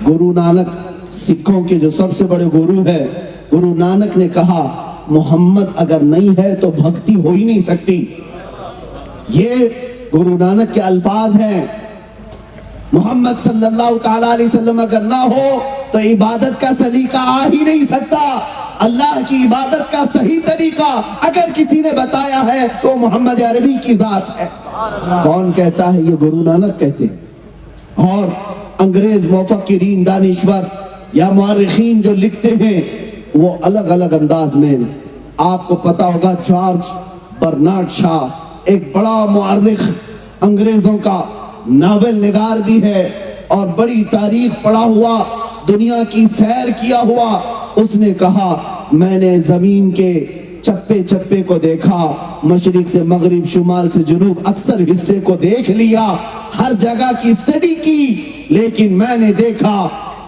गुरु नानक सिखों के जो सबसे बड़े गुरु है, गुरु नानक ने कहा मोहम्मद अगर नहीं है तो भक्ति हो ही नहीं सकती। ये गुरु नानक के अल्फाज हैं। मोहम्मद सल्लल्लाहु ताला अलैहि वसल्लम अगर ना हो तो इबादत का सलीका आ ही नहीं सकता। अल्लाह की इबादत का सही तरीका अगर किसी ने बताया है तो मोहम्मद अरबी की जात है। कौन कहता है? ये गुरु नानक कहते हैं। और अंग्रेज मुफक्किरीन, दानिश्वर या मुअर्रिखीन जो लिखते हैं वो अलग अलग अंदाज में, आपको पता होगा जॉर्ज बर्नार्ड शॉ एक बड़ा मुअर्रिख, अंग्रेजों का नावल निगार भी है और बड़ी तारीख पढ़ा हुआ, दुनिया की सैर किया हुआ, उसने कहा मैंने जमीन के चप्पे चप्पे को देखा, मशरिक से मगरिब, शुमाल से जुनूब, अक्सर हिस्से को देख लिया, हर जगह की स्टडी की, लेकिन मैंने देखा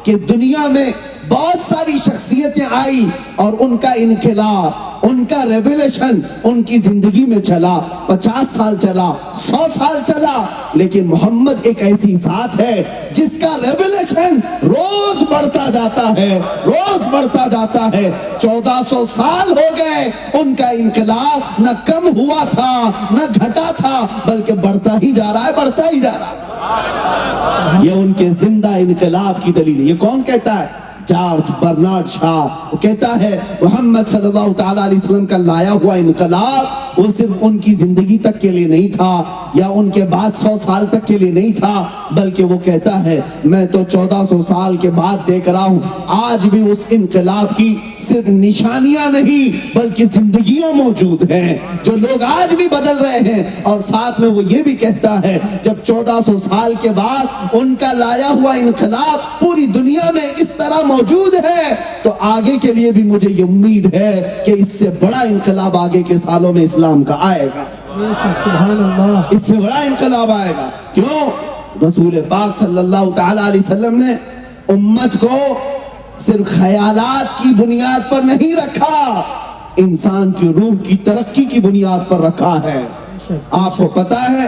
कि दुनिया में बहुत सारी शख्सियतें आई और उनका इनकलाब, उनका रेवोल्यूशन उनकी जिंदगी में चला, 50 साल चला, 100 साल चला, लेकिन मोहम्मद एक ऐसी जात है जिसका रेवोल्यूशन रोज बढ़ता जाता है, रोज बढ़ता जाता है। 1400 साल हो गए, उनका इनकलाब न कम हुआ था न घटा था, बल्कि बढ़ता ही जा रहा है, बढ़ता ही जा रहा है। ये उनके जिंदा इनकलाब की दलील है। ये कौन कहता है? George Bernard Shaw. वो कहता है मोहम्मद सल्लल्लाहु ताला अलैहि वसल्लम का लाया हुआ इनकलाब वो सिर्फ उनकी जिंदगी तक के लिए नहीं था या उनके बाद 100 साल तक के लिए नहीं था, बल्कि वो कहता है मैं तो 1400 साल के बाद देख रहा हूं, आज भी उस इनकलाब की सिर्फ निशानियां नहीं बल्कि जिंदगियां मौजूद हैं, जो लोग आज भी बदल रहे हैं। और साथ में वो ये भी कहता है जब 1400 साल के बाद उनका लाया हुआ इनकलाब पूरी दुनिया में इस तरह मौजूद है तो आगे के लिए भी मुझे ये उम्मीद है कि इससे बड़ा इनकलाब आगे के सालों में इस्लाम का आएगा, इससे बड़ा इनकलाब आएगा। क्यों? रसूल पाक सल्लल्लाहु ताला अलैहि वसल्लम ने उम्मत को सिर्फ ख्यालात की बुनियाद पर नहीं रखा, इंसान की रूह की तरक्की की बुनियाद पर रखा है। आपको पता है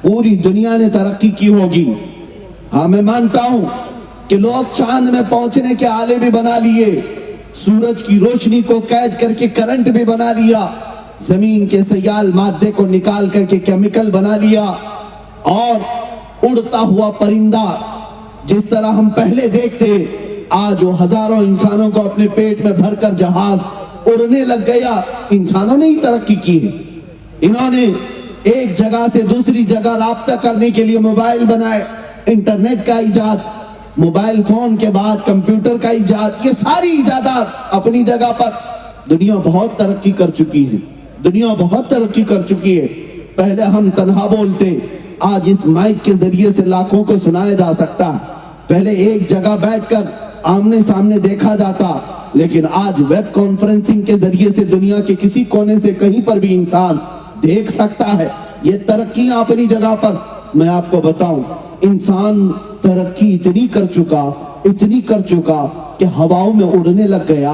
पूरी दुनिया ने तरक्की की होगी, हाँ मैं मानता हूं कि लोग चांद में पहुंचने के आले भी बना लिए, सूरज की रोशनी को कैद करके करंट भी बना लिया, जमीन के सयाल मादे को निकाल करके केमिकल बना लिया, और उड़ता हुआ परिंदा जिस तरह हम पहले देखते, आज वो हजारों इंसानों को अपने पेट में भरकर जहाज उड़ने लग गया। इंसानों ने ही तरक्की की है। इन्होंने एक जगह से दूसरी जगह राब्ता करने के लिए मोबाइल बनाए, इंटरनेट का इजाद, मोबाइल फोन के बाद कंप्यूटर का इजाद, ये सारी इजादात अपनी जगह पर दुनिया बहुत तरक्की कर चुकी है, दुनिया बहुत तरक्की कर चुकी है। पहले हम तन्हा बोलते, आज इस माइक के जरिए से लाखों को सुनाया जा सकता है। पहले एक जगह बैठकर आमने सामने देखा जाता, लेकिन आज वेब कॉन्फ्रेंसिंग के जरिए से दुनिया के किसी कोने से कहीं पर भी इंसान देख सकता है। ये तरक्कियां अपनी जगह पर। मैं आपको बताऊं, इंसान तरक्की इतनी कर चुका कि हवाओं में उड़ने लग गया,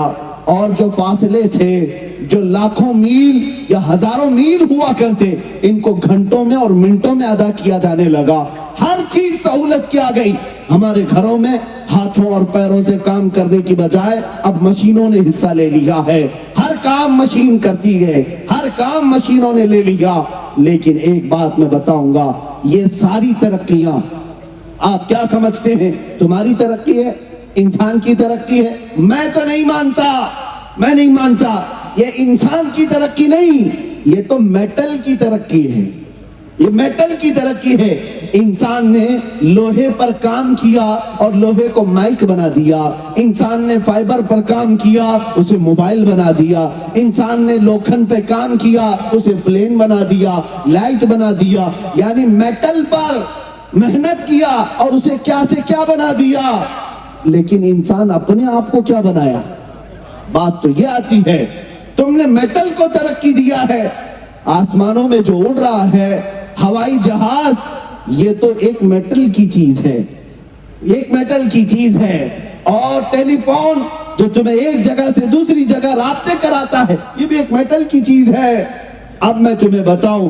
और जो फासले थे जो लाखों मील या हजारों मील हुआ करते, इनको घंटों में और मिनटों में अदा किया जाने लगा। हर चीज सहूलत की आ गई। हमारे घरों में हाथों और पैरों से काम करने की बजाय अब मशीनों ने हिस्सा ले लिया है। हर काम मशीन करती है, हर काम मशीनों ने ले लिया। लेकिन एक बात मैं बताऊंगा, ये सारी तरक्कियां आप क्या समझते हैं तुम्हारी तरक्की है, इंसान की तरक्की है? मैं तो नहीं मानता, मैं नहीं मानता। ये इंसान की तरक्की नहीं, ये तो मेटल की तरक्की है, ये मेटल की तरक्की है। इंसान ने लोहे पर काम किया और लोहे को माइक बना दिया, इंसान ने फाइबर पर काम किया, उसे मोबाइल बना दिया, इंसान ने लोखंड पे काम किया, उसे प्लेन बना दिया, लाइट बना दिया। यानी मेटल पर मेहनत किया और उसे क्या से क्या बना दिया। लेकिन इंसान अपने आप को क्या बनाया? बात तो ये आती है, तुमने मेटल को तरक्की दिया है, आसमानों में जो उड़ रहा है हवाई जहाज, ये तो एक मेटल की चीज है, एक मेटल की चीज है। और टेलीफोन जो तुम्हें एक जगह से दूसरी जगह राब्ते कराता है, ये भी एक मेटल की चीज है। अब मैं तुम्हें बताऊं,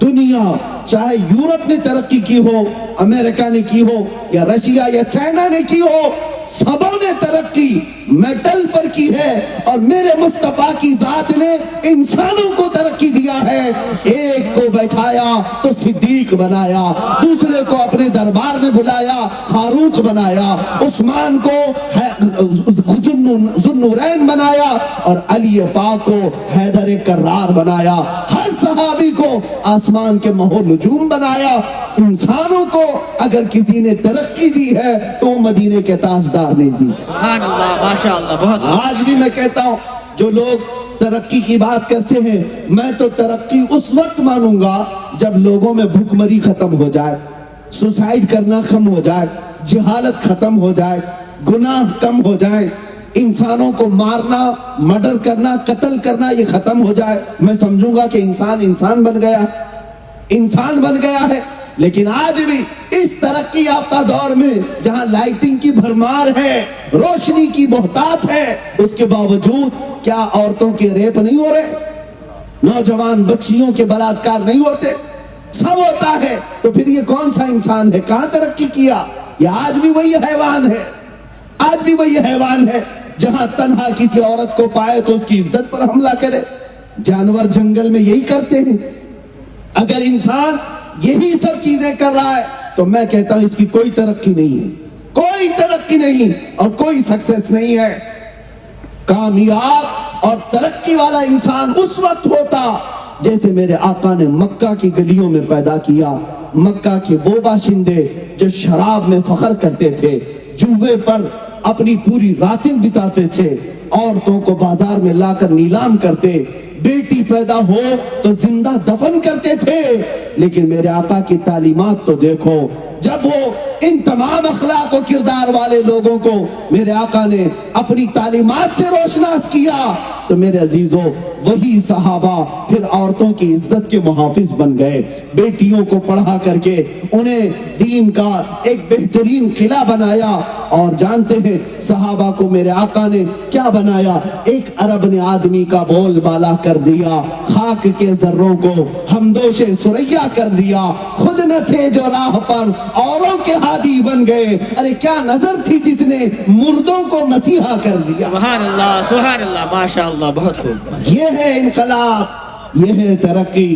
दुनिया चाहे यूरोप ने तरक्की की हो, अमेरिका ने की हो, या रशिया या चाइना ने की हो, सबों ने तरक्की मेटल पर की है। और मेरे मुस्तफा की जात ने इंसानों को तरक्की दिया है। एक को बैठाया तो सिद्दीक बनाया, दूसरे को अपने दरबार में बुलाया, फारूक बनाया, उस्मान को ज़ुन्नुरैन बनाया, और अली पाक को हैदर कर्रार बनाया। हर सहाबी को आसमान के महो नजूम बनाया। इंसानों को अगर किसी ने तरक्की दी है तो मदीने के ताजदार ने दी। सुभान अल्लाह, माशाअल्लाह, बहुत आज भी मैं कहता हूं, जो लोग तरक्की की बात करते हैं, मैं तो तरक्की उस वक्त मानूंगा जब लोगों में भूखमरी खत्म हो जाए, सुसाइड करना कम हो जाए, जिहालत खत्म हो जाए, गुनाह कम हो जाए, इंसानों को मारना, मर्डर करना, कत्ल करना ये खत्म हो जाए। मैं समझूंगा कि इंसान बन गया, इंसान बन गया है। लेकिन आज भी इस तरक्की याफ्ता दौर में जहां लाइटिंग की भरमार है, रोशनी की बहुतात है, उसके बावजूद क्या औरतों के रेप नहीं हो रहे, नौजवान बच्चियों के बलात्कार नहीं होते? सब होता है। तो फिर ये कौन सा इंसान है? कहां तरक्की किया? ये आज भी वही हैवान है, आज भी वही हैवान है जहां तन्हा किसी औरत को पाए तो उसकी इज्जत पर हमला करे। जानवर जंगल में यही करते हैं। अगर इंसान यही सब चीजें कर रहा है तो मैं कहता हूं इसकी कोई तरक्की नहीं है, कोई तरक्की नहीं और कोई सक्सेस नहीं है। कामयाब और तरक्की वाला इंसान उस वक्त होता जैसे मेरे आका ने मक्का की गलियों में पैदा किया। मक्का के वो बाशिंदे जो शराब में फख्र करते थे, जुए पर अपनी पूरी रातें बिताते थे, औरतों को बाजार में लाकर नीलाम करते, बेटी पैदा हो तो जिंदा दफन करते थे। लेकिन मेरे आका की तालीमात तो देखो, जब वो इन तमाम अखलाक और किरदार वाले लोगों को मेरे आका ने अपनी तालीमात से रोशनास किया तो मेरे अजीजों वही सहाबा फिर औरतों की इज्जत के मुहाफिज बन गए। बेटियों को पढ़ा करके उन्हें दीन का एक बेहतरीन किला बनाया। और जानते हैं सहाबा को मेरे आका ने क्या बनाया? एक अरब ने आदमी का बोल बाला कर दिया, खाक के जर्रों को हमदोशे सुरैया कर दिया। खुद न थे जो राह पर औरों के हादी बन गए। अरे क्या नजर थी जिसने मुर्दों को मसीहा कर दिया। सुभान अल्लाह, माशाअल्लाह, बहुत खूब। ये है इनकलाब, ये है तरक्की।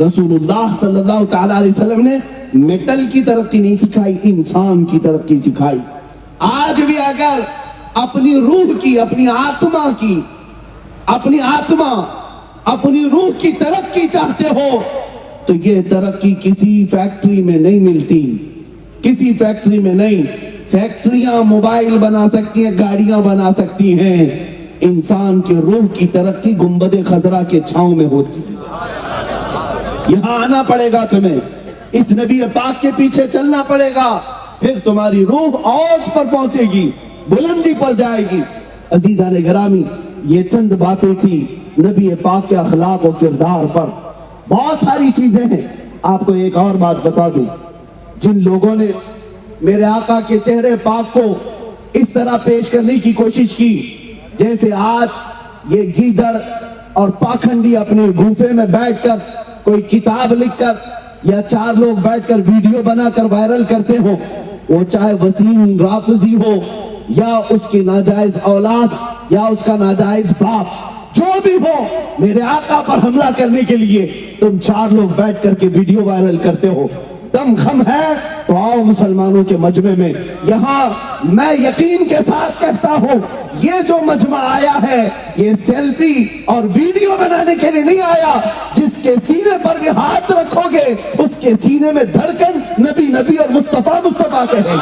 रसूलुल्लाह सल्लल्लाहु तआला अलैहि वसल्लम ने मेटल की तरक्की नहीं सिखाई, इंसान की तरक्की सिखाई। आज भी अगर अपनी रूह की, अपनी आत्मा की, अपनी रूह की तरक्की चाहते हो तो ये तरक्की किसी फैक्ट्री में नहीं मिलती, किसी फैक्ट्री में नहीं। फैक्ट्रियां मोबाइल बना सकती हैं, गाड़ियां बना सकती हैं, इंसान के रूह की तरक्की गुंबद खजरा के छांव में होती है। यहां आना पड़ेगा तुम्हें, इस नबी पाक के पीछे चलना पड़ेगा, फिर तुम्हारी रूह औज पर पहुंचेगी, बुलंदी पर जाएगी। अजीजान गिरामी, ये चंद बातें थी नबी पाक के अखलाक और किरदार पर। बहुत सारी चीजें हैं। आपको एक और बात बता दूं, जिन लोगों ने मेरे आका के चेहरे पाक को इस तरह पेश करने की कोशिश की, जैसे आज ये गीदड़ और पाखंडी अपने गुफे में बैठकर कोई किताब लिखकर या चार लोग बैठकर वीडियो बनाकर वायरल करते हो, वो चाहे वसीम राफजी हो या उसकी नाजायज औलाद या उसका नाजायज बाप, जो भी हो, मेरे आका पर हमला करने के लिए तुम चार लोग बैठ करके वीडियो वायरल करते हो। दम खम है तो आओ मुसलमानों के मजमे में। यहाँ मैं यकीन के साथ कहता हूँ, ये जो मजमा आया है ये सेल्फी और वीडियो बनाने के लिए नहीं आया। जिसके सीने पर भी हाथ रखोगे उसके सीने में धड़कन नबी नबी और मुस्तफा मुस्तफा कहेंगे।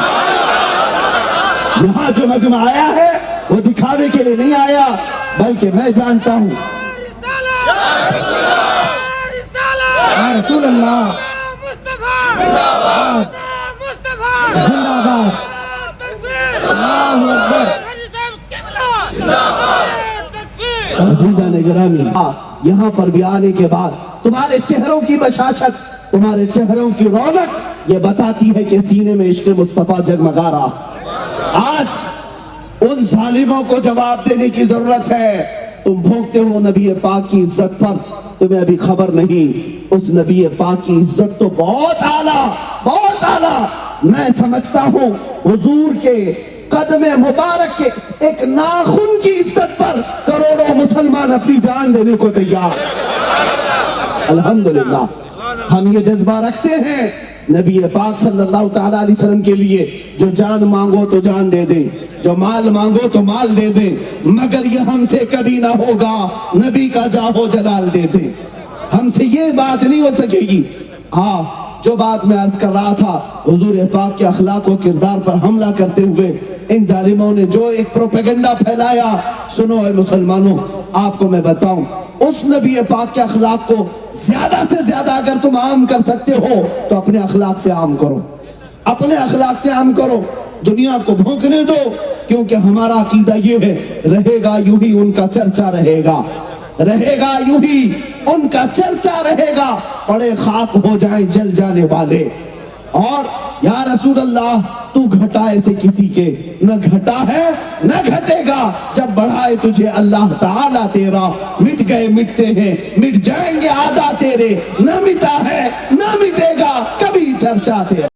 यहाँ जो मजमा आया है वो दिखावे के लिए नहीं आया, बल्कि मैं जानता हूँ रसूल अल्लाह जिंदाबाद, अल्लाहू अकबर। अज़ीज़ान गिरामी, यहाँ पर भी आने के बाद तुम्हारे चेहरों की बशाशत, तुम्हारे चेहरों की रौनक ये बताती है कि सीने में इश्क़ मुस्तफा जगमगा रहा। आज उन जालिमों को जवाब देने की जरूरत है। तुम भोगते हो नबी पाक की इज्जत पर, तुम्हें अभी खबर नहीं, उस नबी पाक की इज्जत तो बहुत आला। मैं समझता हूँ हुजूर के कदमे मुबारक के एक नाखून की इज्जत पर करोड़ों मुसलमान अपनी जान देने को तैयार। अल्हम्दुलिल्लाह हम ये जज्बा रखते हैं नबी पाक सल्लल्लाहु ताला अलैहि वसल्लम के लिए, जो जान मांगो तो जान दे दे, जो माल मांगो तो माल दे दे, मगर ये हमसे कभी ना होगा नबी का जाहो जलाल दे दे। हमसे ये बात नहीं हो सकेगी। हाँ, जो बात मैं अर्ज कर रहा था, हुजूर पाक के अखलाक और किरदार पर हमला करते हुए इन जालिमों ने जो एक प्रोपेगेंडा फैलाया, सुनो है मुसलमानों, आपको मैं बताऊं, उस नबी पाक के अखलाक को ज्यादा से ज्यादा अगर तुम आम कर सकते हो तो अपने अखलाक से आम करो, अपने अखलाक से आम करो, दुनिया को भौंकने दो, क्योंकि हमारा अकीदा ये है, रहेगा यूं ही उनका चर्चा रहेगा यूं ही उनका चर्चा रहेगा, पड़े खाक हो जाए जल जाने वाले। और या रसूल अल्लाह, तू घटाए से किसी के न घटा है न घटेगा, जब बढ़ाए तुझे अल्लाह ताला तेरा, मिट गए मिटते हैं मिट जाएंगे आदा तेरे, न मिटा है न मिटेगा कभी चर्चा तेरा।